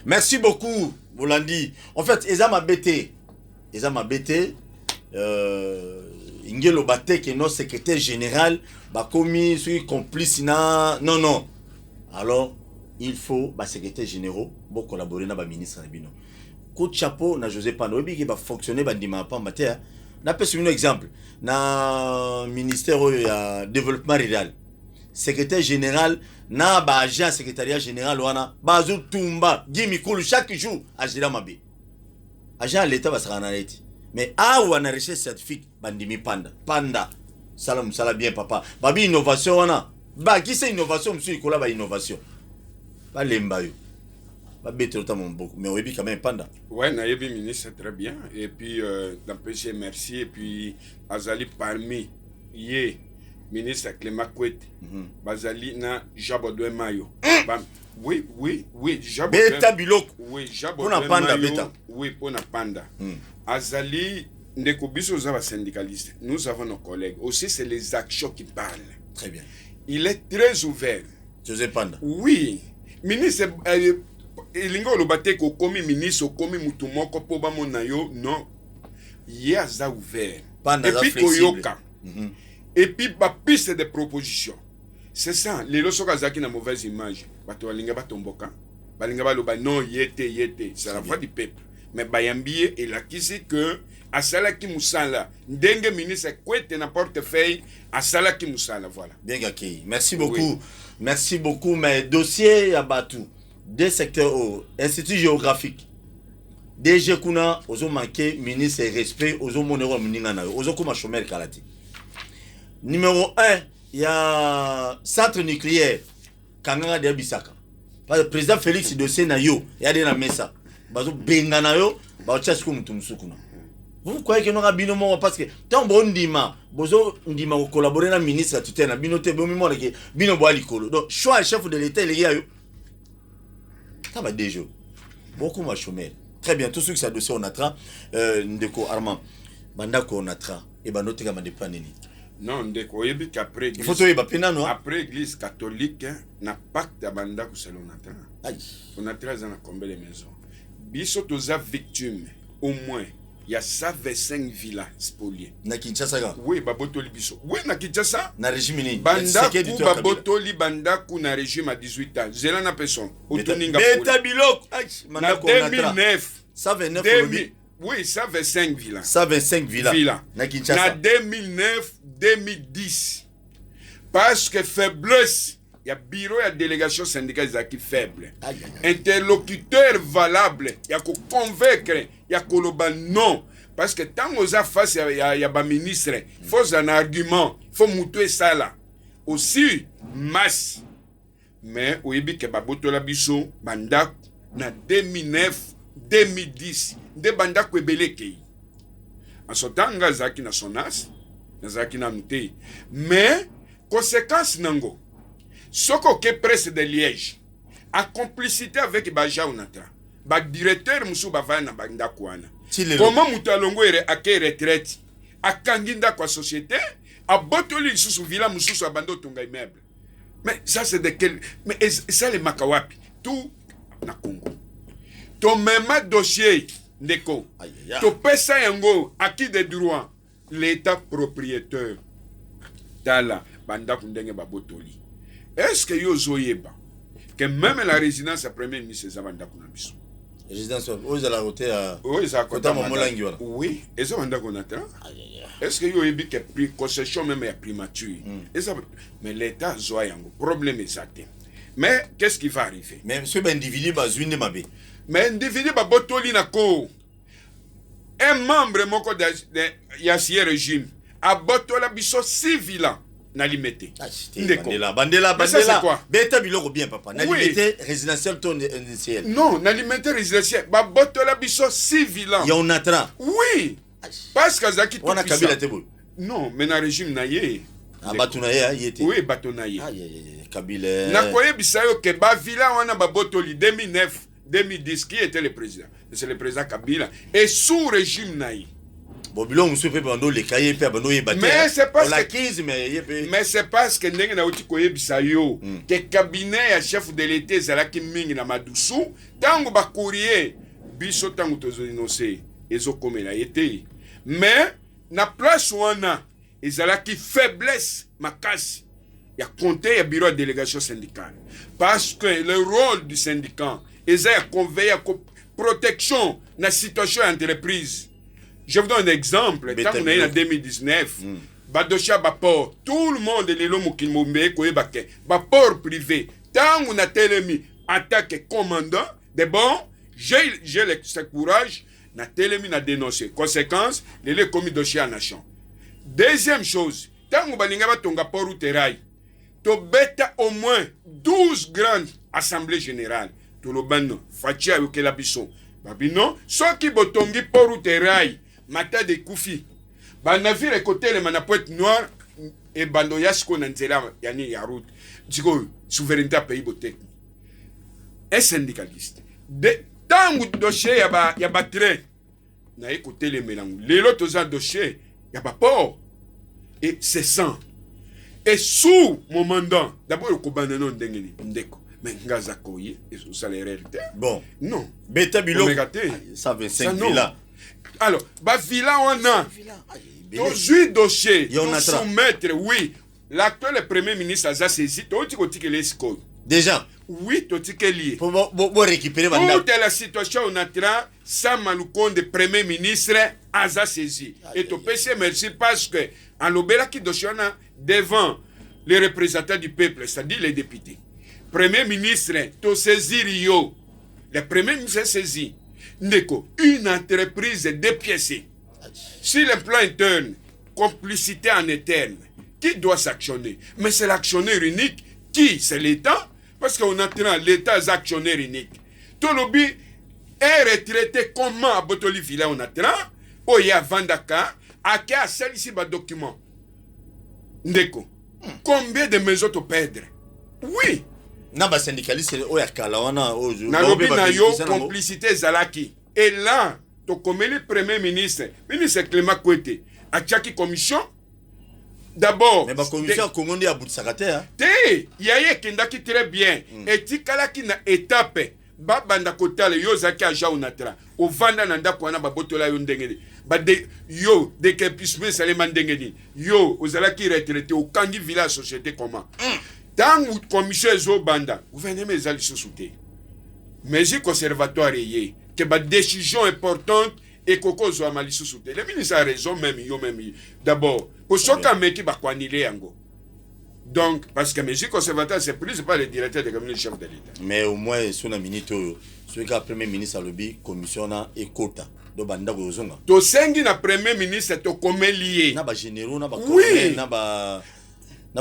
Merci beaucoup, Bolandi. En fait, Eza m'a bêté. Ingelo Bate qui est notre secrétaire général, commis sur complice non. Alors il faut secrétaire généraux pour collaborer avec le ministre Nabino. Coup de chapeau na José Panda qui va fonctionner bandima pa matière. Na pèse un exemple na ministère du développement rural. Secrétaire général na agent secrétariat général wana bazo tumba gimikulu chaque jour à Jiramabe. Agent l'État va se rendre. Mais où on a recherche scientifique bandimi Panda. Salam bien papa. Babi innovation wana. Qui c'est innovation monsieur Nicolas ba innovation. Pas lembayo. Ba bête ta mon beaucoup mais oui quand même Panda. Ouais, nayebi ministre très bien et puis d'empêcher merci et puis azali parmi ministre Clément Kwete. Bazali na Jabodwe Mayo. Oui, Jabodwe. Beta biloko. Oui, Jabodwe Mayo. Oui, pour na Panda. Azali ndeko biso za syndicaliste, nous avons nos collègues. Aussi, c'est les actions qui parlent. Très bien. Il est très ouvert. José Panda. Oui. Ministre, Elingo Lobate ko komi ministre, komi mutumoko po ba monayo, non. Il a ouvert. Panda et puis Koyoka. Mhm. Et puis ba piste de propositions. C'est ça. Les lois sont na mauvaise image. Bato balinga batomboka. Balinga baloba non yete. C'est la voix du peuple. Mais Bayambié et la kisi que asala ki musala ndenge ministre kwete na portefeuille asala ki musala voilà. Bien accueilli. Merci beaucoup. Oui. Merci beaucoup mais dossier ya batu des secteurs au institut géographique. DG kuna ozo manquer ministre et respect ozo monero muninga na ozo kuma chômeur kalati. Numéro 1, il y a centre nucléaire Kanganga de Bisaka. Parce que le président Félix dossier na yo ya de na mesa. Bazo benga na yo ba tcha siku mutu musukuna. Vous croyez que nous avons binomo parce que tant bon ndima bozo ndima ko collaborer na ministre à tutelle na binote bo mimo ke bino bo alikolo. Donc choix chef de l'état il y a yo. Ça va déjà. Beaucoup ma chômeur. Très bien tout ce que ça dossier on attra ndeko Armand. Bandako on attra et banote ka mande panini. Non ndeko yebi qu'après il faut toyeba pena no. Après église catholique na pacte ya bandako selon attra. Aïe. On a 13 ans à combien de maisons. Biso toza victime au moins il y a 125 villas spoliées. Na Kinshasa. Oui, babotoli biso. Oui, na Kinshasa. Na régime ni. Bandaku babotoli bandaku na régime à 18 ans. Zela na personne. Otoninga. Beta bilok. Na 2009. 129 oui, 125 villas. 125 villas. Na Kinshasa. Na 2009, 2010. Parce que faiblesse. Il y a bureau, il y a délégation syndicale qui est faible. Interlocuteur valable, il y a qu'on convaincre, il y a qu'on non. Parce que tant qu'on a face, il y a un ministre, il faut un argument, il faut monter ça là. Aussi, masse. Mais, oui, il y a un biso, bandak, na 2009, 2010, de bandak webeleke. En ce temps, il y a qui na sonas, il y a qui na mute. Mais, conséquence nango. Soko ke presse de Liège a complicité avec Baja Onatra. Ba directeur musu bavana na banda kwana. Comment mutalongo ere ake retraite a kanginda kwa société a botoli susu villa musu abando tonga immeuble. Mais ça c'est de quel mais ça les makawapi tout na Congo. Ton même dossier ndeko. To pesa yango acquis de droit l'état propriétaire. Tala banda kundenge babotoli. Est-ce que yo zoyeba que même la résidence à premier ministre c'est banda kuna biso. Résidence aux la route à Kota Momolangi wala. Oui, et ça banda kuna ta. Est-ce que yo yebi que prix concession même ya primature. Et ça mais l'état zoyango problème exact. Mais qu'est-ce qui va arriver? Mais ce individu bazwinde mabe. Mais individu ba botoli na ko. Un membre moko de ya régime a botola biso civil na limité. Bandela. Quoi? Beta biloko bien papa. Na limité résidentiel ton indiciel. Non, na limité résidentiel. Ba botola biso civil. Ya on attra. Oui. Parce que Zaki on a Kabila tebo. Non, mais na régime na ye. Batuna ye yete. Oui, batuna ye. Kabila. Na koye bisayo ke ba villa wana ba botoli 2009, 2010 qui était le président? C'est le président Kabila et sous régime na ye. Bon, bilon monsieur peut bando les cahiers peut bando y battre. Mais c'est parce la 15 mais c'est parce que ndenge na uti koye bisayo que cabinet ya chef de l'état zalaki mingi na madusu tango ba courrier biso tango tozo inocé ezo komela yete. Mais na place wana ezalaki faiblesse makasi ya compter ya bureau de délégation syndicale parce que le rôle du syndicat est à conveiller à protection na situation entreprise. Je vous donne un exemple. Quand on est en 2019, Badocha Baport, tout le monde est l'homme qui m'a mis Baport privé. Tant on a télémi attaque commandant, de bon, j'ai le courage, na télémi na dénoncé. Conséquence, les commis dossier à nation. Deuxième chose, tant on a tonga port ou terrail, to bêta au moins 12 grandes assemblées générales. Tout le ban, Fatia ou Kelabisson. Babino, ceux qui botongi port ou terrail, Mata de Koufi. Ba navire côté le manapote noir et bando yasko nanzela yani ya route. Diko souveraineté pays botek. Un syndicaliste. De tangu dossier ya ba train na écouté les mélanges. Les autres ont dossier, il n'y a pas peur. Et c'est ça. Et sous mon mandat, d'abord, le Kobanano Ndeko. Mais Ngaza Koye, et sous ça les réalités. Bon. Non. Beta Bilo. 125 villas. Alors, bah, villa, on a. 18 dossiers. Pour soumettre, oui. L'actuel Premier ministre a saisi. Déjà. Oui, tout ce qui est lié. Pour récupérer toute la situation on a ça Maloukonde de Premier ministre a saisi. Et tout PC merci parce que en l'obéla qui dossier devant les représentants du peuple, c'est-à-dire les députés. Premier ministre, to saisir yo. Le Premier ministre saisi. Ndeko, une entreprise dépiécée. Si le plan interne, complicité en interne, qui doit s'actionner? Mais c'est l'actionnaire unique. Qui? C'est l'État. Parce qu'on a l'État est actionnaire unique. Tout le but est retraité comment à Botoli Villa on a où il y a Vandaka, à qui a celle ici bas document. Ndeko. Combien de maisons tu perdre? Oui. Naba syndicaliste c'est oya kalawana ojo. Nalobi na yo complicité zalaki. Et là, tu comme le Premier ministre Clément Kouete, a tchaki commission. D'abord, mais la commission Kongondi a bout de sakate. Il y a qui très bien. Et tikala qui na étape. Babanda kotale yo zaki aja unatra. O vanda nanda kwa na babotola yo ndengeni. Ba de yo de que puisse sale mandengeni. Yo ozala ki retraité au kangi village société comment. Tant ou commission zo banda, gouvernement ezali sous-souté. Mais le conservatoire est que ba décision importante et Koko zo amali sous-souté. Le ministre a raison même yo même. D'abord, pour ce qu'on met qui va kwanile yango. Donc, parce que les conservateurs, c'est plus pas le directeur de cabinet chef de l'État. Mais au moins, sur la minute, celui qui a premier ministre à l'objet, commissionnaire et quota. Donc, banda gozonga. To sengi na premier ministre, to comme lié. Na ba généraux, na ba oui. Na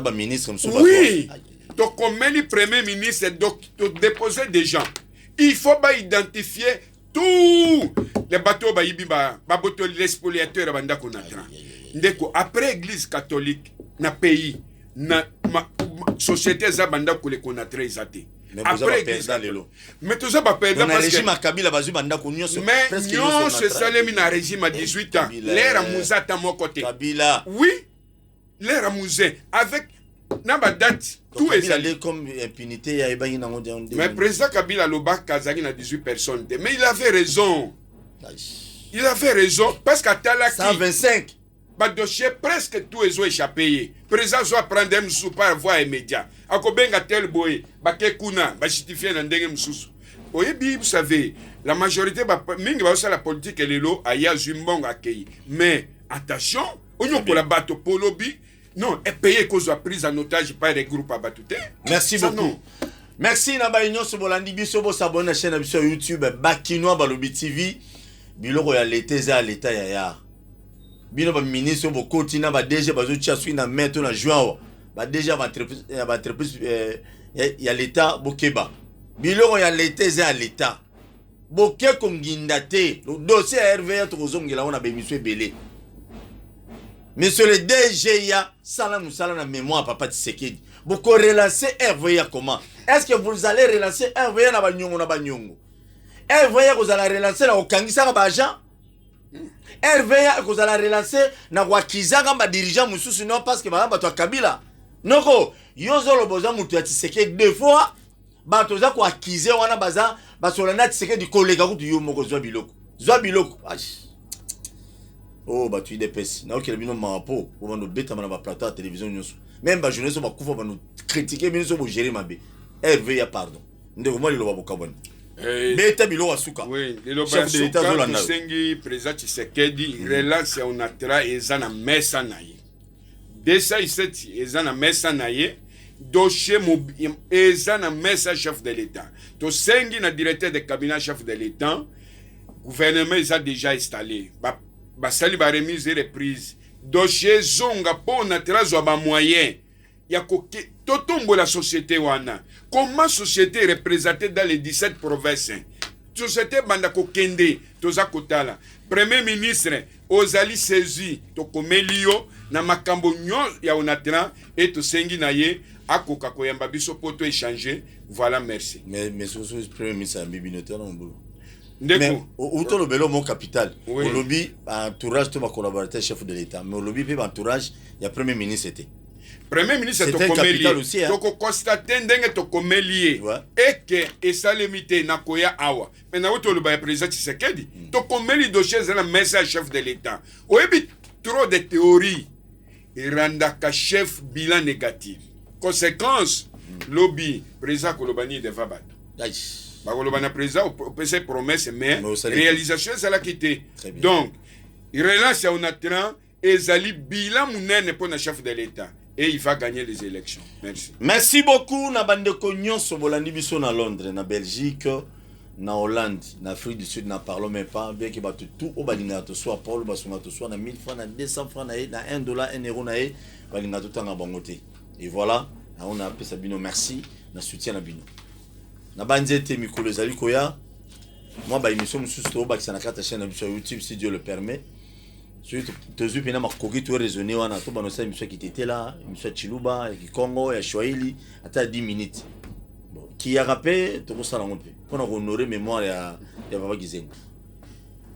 ba ministre comme ça. Oui. To comme le premier ministre, donc, to déposer des gens. Il faut pas identifier tous les bateaux, bateaux, les spoliateurs, banda konatra. Ndeko, après l'église catholique, na pays, na société zabanda ko le konatre ezate. Après l'église mais tout ça pas perdre parce que régime Kabila bazu banda ko nyonso mais nyonso salemi na régime à 18 ans l'ère muzata mon côté Kabila oui l'ère muzé avec na ba date tout est allé comme impunité ya ebangi na ngode. Mais président Kabila loba kazaki na 18 personnes mais il avait raison. Il avait raison parce qu'à Talaki 125 dossier presque tout est échappé. Président doit prendre un sous par voie immédiate. Akobenga tel boy, bakekuna, ba justifier na ndenge msusu. Oyebi, vous savez, la majorité mingi ba la politique lelo aya zumbong akei. Mais attention, on pour la bateau polobi, non, est payé cause prise en otage par les groupes abatouté. Merci beaucoup. Non. Merci na ba union so bolandi biso bo s'abonner à chaîne YouTube Bakinois Balobi TV. Biloko ya l'été za l'état ya. Bino ba ministre bo kotina ba déjà ba zo tia sui na meto na juin ba déjà ba entreprise ya l'état bokeba biloko ya l'état za l'état boke konginda te le dossier RVA to kozongela ona be miso ebele monsieur le DG ya sala musala na mémoire papa Tshisekedi boko relancer RVA comment est-ce que vous allez relancer RVA na banyongo RVA vous allez relancer na okangisa ba agent RVA vous allez relancer na wakizanga ba dirigeant mususu non parce que ba to Kabila noko yozo loboza mutu ya Tshisekedi deux fois ba toza ko akize wana baza basolana Tshisekedi kolega ku yo moko zwa biloko oh ba tu idepesi na okele bino mapo o bando beta na ba plateau à télévision nyonso même ba journaliste ba kufa ba nous critiquer bino so bo gérer mabe RVA pardon ndeko mo lelo ba bokaboni beta bilo asuka oui lelo ba asuka sengi président Tshisekedi relance on atra ezana mesa na ye desa iseti ezana mesa na ye dossier ezana mesa chef de l'état to sengi na directeur de cabinet chef de l'état gouvernement est déjà installé ba sali ba remise et reprise dossier zonga pour atra zo ba moyen ya ko totombo la société wana comment société représentée dans les 17 provinces société banda ko kende toza kotala premier ministre ozali saisi to komelio na makambo nyo ya onatra et to sengi na ye akoka koyamba biso poto échanger voilà merci mais premier ministre bibinoteur na mbulu Mais où ton le mon capital, Oui. au lobby, entourage de ma collaborateur chef de l'État, mais au lobby, puis entourage, il y a premier ministre c'était. Premier ministre C'était un capital aussi, hein. toko constate ndenge tokomelie Ouais. eke esalemite na koya awa mais na woto le ba président Tshisekedi tokomeli dossier za na message chef de l'État oyebi trop de théories irandaka chef bilan négatif conséquence lobby président kolobani de vabato Aïe. bakoloba na président opesa promesse mais osali réalisation ezalaki te Très bien. donc relance ya onatran ezali bilan munene pour na chef de l'État et il va gagner les élections. Merci. Merci beaucoup na bandeko nyonso bolandi biso na Londres, na Belgique, na Hollande, na Afrique du Sud, na parlons même pas bien que batu tout au balinga to soit Paul basonga to soit na 1000 francs na 200 francs na $1 $1 na balinga to tanga bangote. Et voilà, on a appelé Sabino merci na soutien na bino. Na banzete mikolo zali koya. Moi ba émission mususu to ba kisana kata chaîne sur YouTube si Dieu le permet. Surtout tozu pena makoki to raisonner wana to banosa émission qui était là, émission Chiluba, qui Congo, ya Swahili, ata 10 minutes. Bon, qui a rappelé to ko sala ngompe. Pour honorer mémoire ya Baba Gizenga.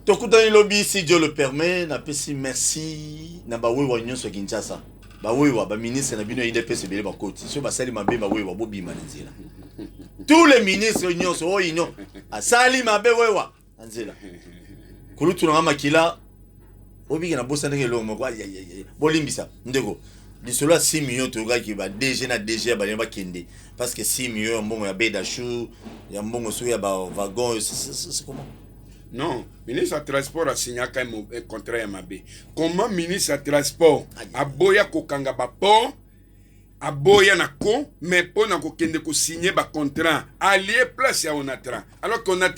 To kutani lobby si Dieu le permet, na pesi merci na ba wewa nyonso Kinshasa. Ba wewa ba ministre na bino IDPS belé ba koti. So ba sali mabe ba wewa bo bima nzela. Tous les ministres nyonso o ino asali mabe wewa nzela. Kulutu na makila obi na bosa ndenge lo moko bolimbisa ndeko lisolo 6 millions toka ki ba DG na DG ba lemba kende parce que 6 millions mbongo ya beda chou ya mbongo so ya ba wagon c'est comment Non, ministre du transport a signé un contrat à Mabé. Comment ministre du transport a boya kokanga ba port a boya na ko mais pour na ko kende ko signer ba contrat allié place ya Onatra alors qu'on a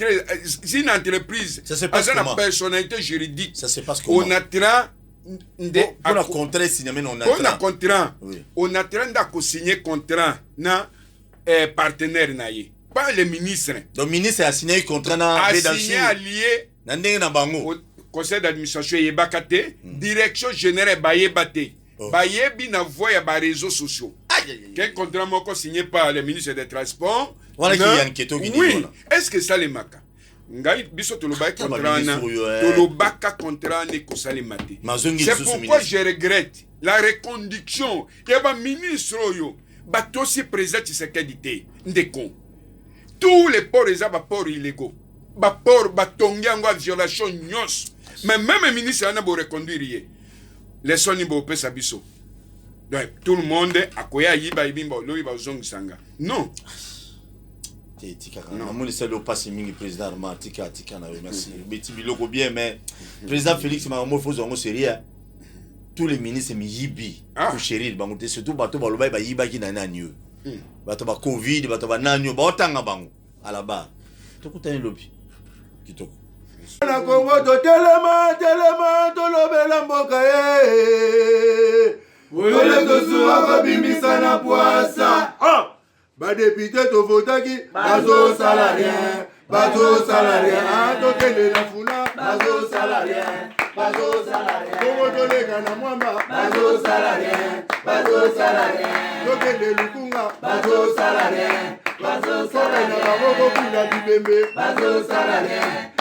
c'est une entreprise ça se passe comment personnalité juridique ça se passe comment Onatra pour la contrat signé mais on a pour la contrat on a train de signer contrat na partenaire na ye pas le ministre donc ministre a signé contrat na a signé allié na ndenge na bango conseil d'administration yebakate direction générale bayebate bayebi na voie ya ba réseaux sociaux quel contrat moko signé par le ministre des Transports voilà qui enquête qui dit oui est-ce que ça les maka ngai biso tolobaka contrat na tolobaka contrat ne ko salemate c'est pourquoi je regrette la reconduction ya ba ministre yo batosi président Tshisekedi te ndeko tous les ports les ba ports illégaux ba port batongi yango violation nyos mais même ministre na bo reconduire les soni bo pesa biso donc tout le monde akoya yiba ibimba lobi ba zongisanga non tika na moni selo passe mingi président Armand tika na merci beti biloko bien mais président Félix Makambo faut zongo sérieux tous les ministres mi yibi pour chérir bango te surtout bato ba loba ba yiba ki na nanyo bato ba covid bato ba nanyo ba otanga bango à la barre to kutani lobi kitoko na Congo to telema tolobela mboka ole to suwa ko bimisa na poasa ba député to votaki bazo salarien to kende na funa bazo salarien Congo to lega na mwamba bazo salarien to kende lukunga bazo salarien na maboko kuna bibembe bazo salarien